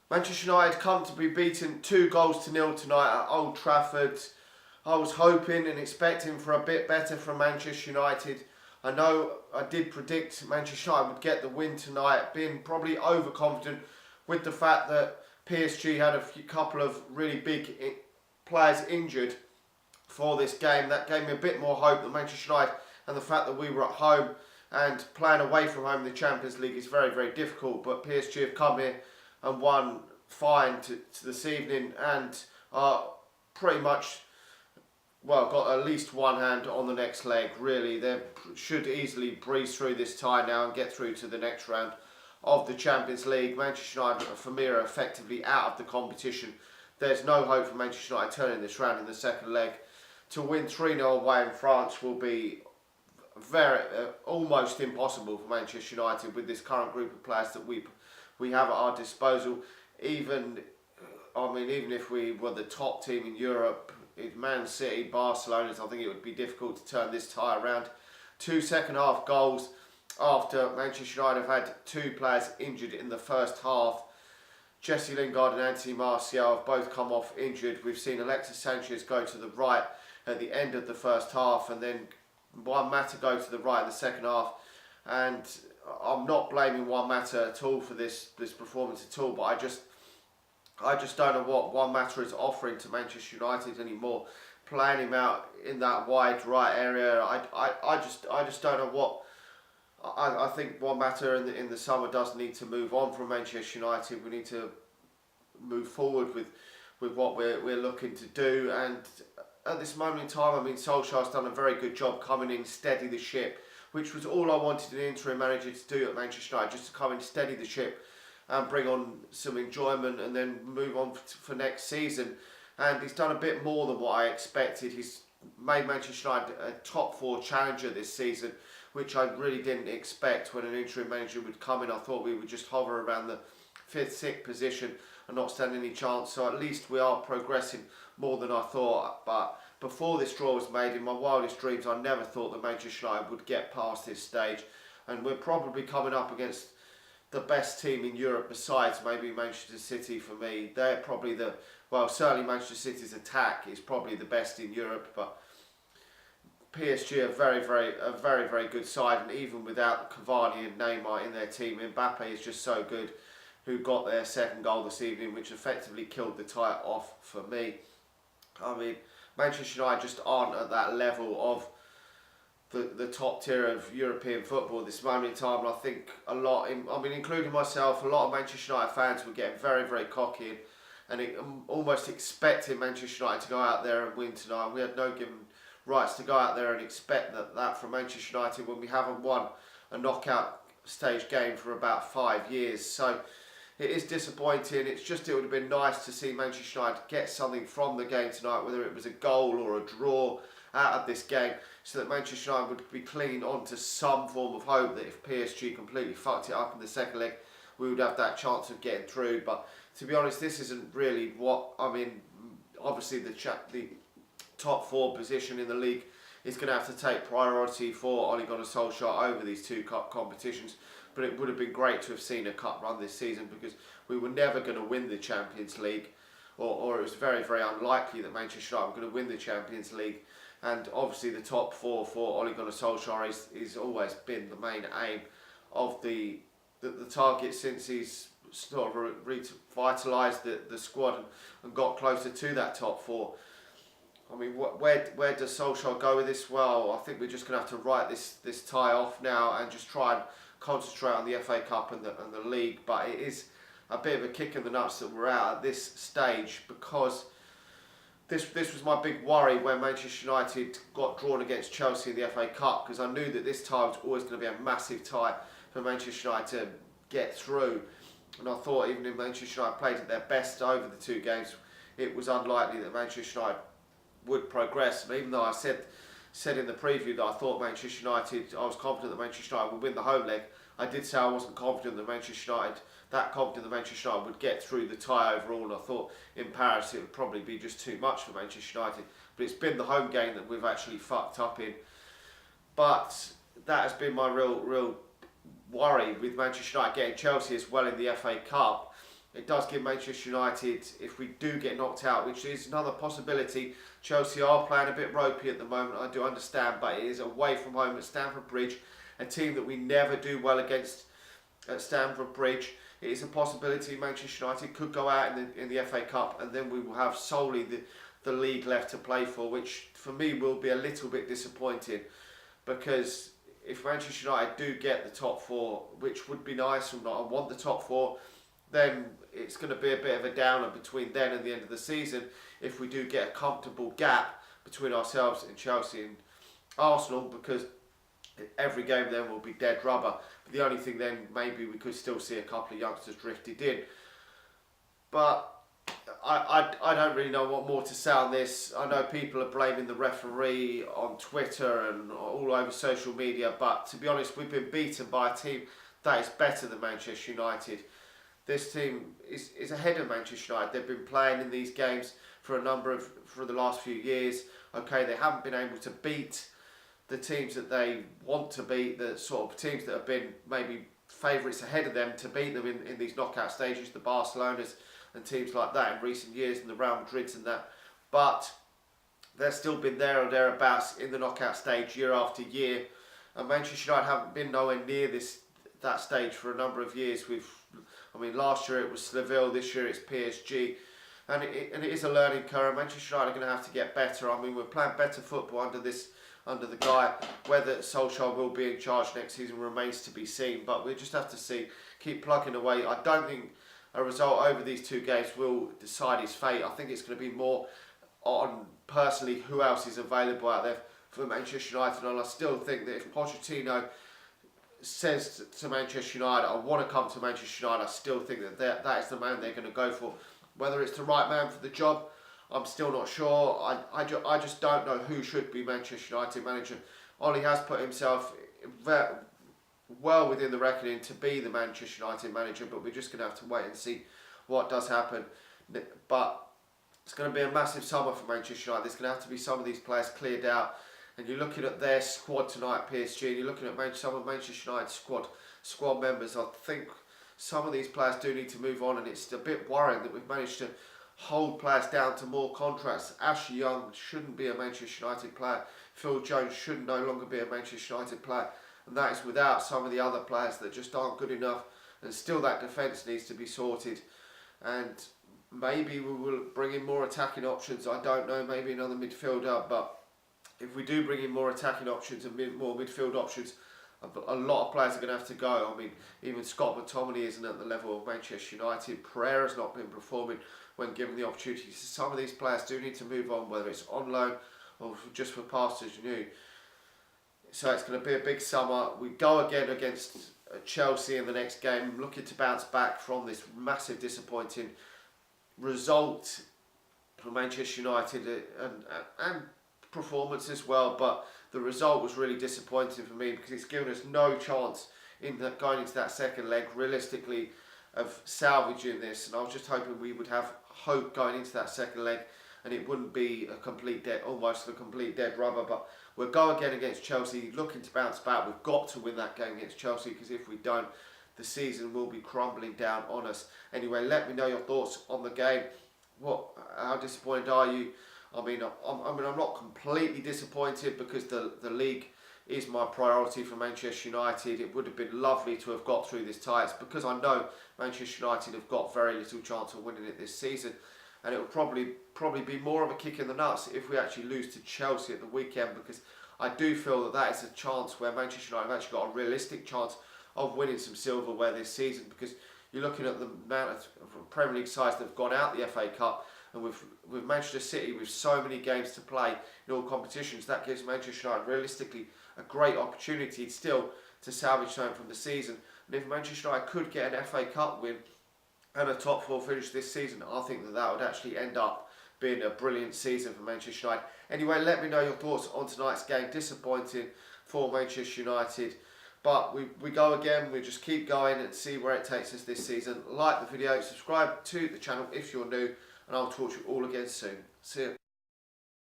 Manchester United come to be beaten 2-0 tonight at Old Trafford. I was hoping and expecting for a bit better from Manchester United. I know I did predict Manchester United would get the win tonight, being probably overconfident with the fact that PSG had a couple of really big players injured for this game. That gave me a bit more hope that Manchester United, and the fact that we were at home and playing away from home in the Champions League is very, very difficult. But PSG have come here and won fine to this evening, and are pretty much, well, got at least one hand on the next leg. Really, they should easily breeze through this tie now and get through to the next round of the Champions League. Manchester United, for me, are effectively out of the competition. There's no hope for Manchester United turning this round in the second leg. To win 3-0 away in France will be very almost impossible for Manchester United with this current group of players that we have at our disposal. Even if we were the top team in Europe, Man City, Barcelona, I think it would be difficult to turn this tie around. 2 second half goals after Manchester United have had 2 players injured in the first half. Jesse Lingard and Anthony Martial have both come off injured. We've seen Alexis Sanchez go to the right at the end of the first half, and then Juan Mata go to the right in the second half. And I'm not blaming Juan Mata at all for this performance at all, but I just don't know what Juan Mata is offering to Manchester United anymore. Playing him out in that wide right area, I just don't know what. I think Juan Mata in the summer does need to move on from Manchester United. We need to move forward with what we're looking to do. And at this moment in time, Solskjaer's done a very good job coming in, steady the ship, which was all I wanted an interim manager to do at Manchester United, just to come in, steady the ship and bring on some enjoyment and then move on for next season. And he's done a bit more than what I expected. He's made Manchester United a top 4 challenger this season, which I really didn't expect when an interim manager would come in. I thought we would just hover around the 5th, 6th position and not stand any chance. So at least we are progressing more than I thought. But before this draw was made, in my wildest dreams, I never thought that Manchester United would get past this stage. And we're probably coming up against the best team in Europe besides maybe Manchester City for me. They're probably certainly Manchester City's attack is probably the best in Europe, but PSG are a very, very good side, and even without Cavani and Neymar in their team, Mbappe is just so good, who got their second goal this evening, which effectively killed the tie off for me. Manchester United just aren't at that level of the top tier of European football at this moment in time, and I think including myself, a lot of Manchester United fans were getting very, very cocky and almost expecting Manchester United to go out there and win tonight. We had no given rights to go out there and expect that from Manchester United when we haven't won a knockout stage game for about 5 years. So it is disappointing. It would have been nice to see Manchester United get something from the game tonight, whether it was a goal or a draw out of this game, so that Manchester United would be clinging on to some form of hope that if PSG completely fucked it up in the second leg, we would have that chance of getting through. But to be honest, this isn't really what obviously the top 4 position in the league is going to have to take priority for Ole Gunnar Solskjaer over these 2 cup competitions. But it would have been great to have seen a cup run this season, because we were never going to win the Champions League, or it was very, very unlikely that Manchester United were going to win the Champions League. And obviously the top 4 for Ole Gunnar Solskjaer is always been the main aim of the target since he's sort of revitalised the squad and got closer to that top 4. Where does Solskjaer go with this? Well, I think we're just going to have to write this tie off now and just try and concentrate on the FA Cup and the league. But it is a bit of a kick in the nuts that we're out at this stage, because this was my big worry when Manchester United got drawn against Chelsea in the FA Cup, because I knew that this tie was always going to be a massive tie for Manchester United to get through. And I thought even if Manchester United played at their best over the 2 games, it was unlikely that Manchester United would progress. And even though I said in the preview that I thought I was confident that Manchester United would win the home leg, I did say I wasn't confident that Manchester United would get through the tie overall. And I thought in Paris it would probably be just too much for Manchester United. But it's been the home game that we've actually fucked up in. But that has been my real worry with Manchester United getting Chelsea as well in the FA Cup. it does give Manchester United, if we do get knocked out, which is another possibility. Chelsea are playing a bit ropey at the moment, I do understand, but it is away from home at Stamford Bridge, a team that we never do well against at Stamford Bridge. It is a possibility Manchester United could go out in the FA Cup, and then we will have solely the league left to play for, which for me will be a little bit disappointing, because if Manchester United do get the top four, which would be nice, I want the top four, then it's going to be a bit of a downer between then and the end of the season if we do get a comfortable gap between ourselves and Chelsea and Arsenal, because every game then will be dead rubber. But the only thing then, maybe we could still see a couple of youngsters drifted in. But I don't really know what more to say on this. I know people are blaming the referee on Twitter and all over social media, but to be honest, we've been beaten by a team that is better than Manchester United. This team is ahead of Manchester United. They've been playing in these games for the last few years. Okay, they haven't been able to beat the teams that they want to beat, the sort of teams that have been maybe favourites ahead of them to beat them in these knockout stages, the Barcelonas and teams like that in recent years, and the Real Madrids and that. But they've still been there or thereabouts in the knockout stage year after year, and Manchester United haven't been nowhere near that stage for a number of years. Last year it was Seville, this year it's PSG, and it is a learning curve. Manchester United are going to have to get better. We're playing better football under the guy. Whether Solskjaer will be in charge next season remains to be seen, but we just have to see, keep plugging away. I don't think a result over these two games will decide his fate. I think it's going to be more on, personally, who else is available out there for Manchester United, and I still think that if Pochettino says to Manchester United, I want to come to Manchester United, I still think that is the man they're going to go for. Whether it's the right man for the job, I'm still not sure. I just don't know who should be Manchester United manager. Ole has put himself well within the reckoning to be the Manchester United manager, but we're just going to have to wait and see what does happen. But it's going to be a massive summer for Manchester United. There's going to have to be some of these players cleared out. And you're looking at their squad tonight, PSG, and you're looking at some of Manchester United's squad members. I think some of these players do need to move on, and it's a bit worrying that we've managed to hold players down to more contracts. Ashley Young shouldn't be a Manchester United player. Phil Jones should no longer be a Manchester United player. And that is without some of the other players that just aren't good enough. And still that defence needs to be sorted. And maybe we will bring in more attacking options. I don't know, maybe another midfielder, but if we do bring in more attacking options and more midfield options, a lot of players are going to have to go. Even Scott McTominay isn't at the level of Manchester United. Pereira's not been performing when given the opportunity. So some of these players do need to move on, whether it's on loan or just for pastures new. So it's going to be a big summer. We go again against Chelsea in the next game, looking to bounce back from this massive disappointing result for Manchester United and performance as well, but the result was really disappointing for me because it's given us no chance in going into that second leg realistically of salvaging this, and I was just hoping we would have hope going into that second leg and it wouldn't be almost a complete dead rubber. But we'll go again against Chelsea, looking to bounce back. We've got to win that game against Chelsea, because if we don't, the season will be crumbling down on us. Anyway, let me know your thoughts on the game. How disappointed are you? I'm not completely disappointed, because the league is my priority for Manchester United. It would have been lovely to have got through this tie. It's because I know Manchester United have got very little chance of winning it this season, and it will probably be more of a kick in the nuts if we actually lose to Chelsea at the weekend, because I do feel that is a chance where Manchester United have actually got a realistic chance of winning some silverware this season, because you're looking at the amount of Premier League sides that have gone out the FA Cup. And with Manchester City, with so many games to play in all competitions, that gives Manchester United realistically a great opportunity still to salvage something from the season. And if Manchester United could get an FA Cup win and a top four finish this season, I think that would actually end up being a brilliant season for Manchester United. Anyway, let me know your thoughts on tonight's game. Disappointing for Manchester United, but we go again. We just keep going and see where it takes us this season. Like the video, subscribe to the channel if you're new, and I'll talk to you all again soon. See you.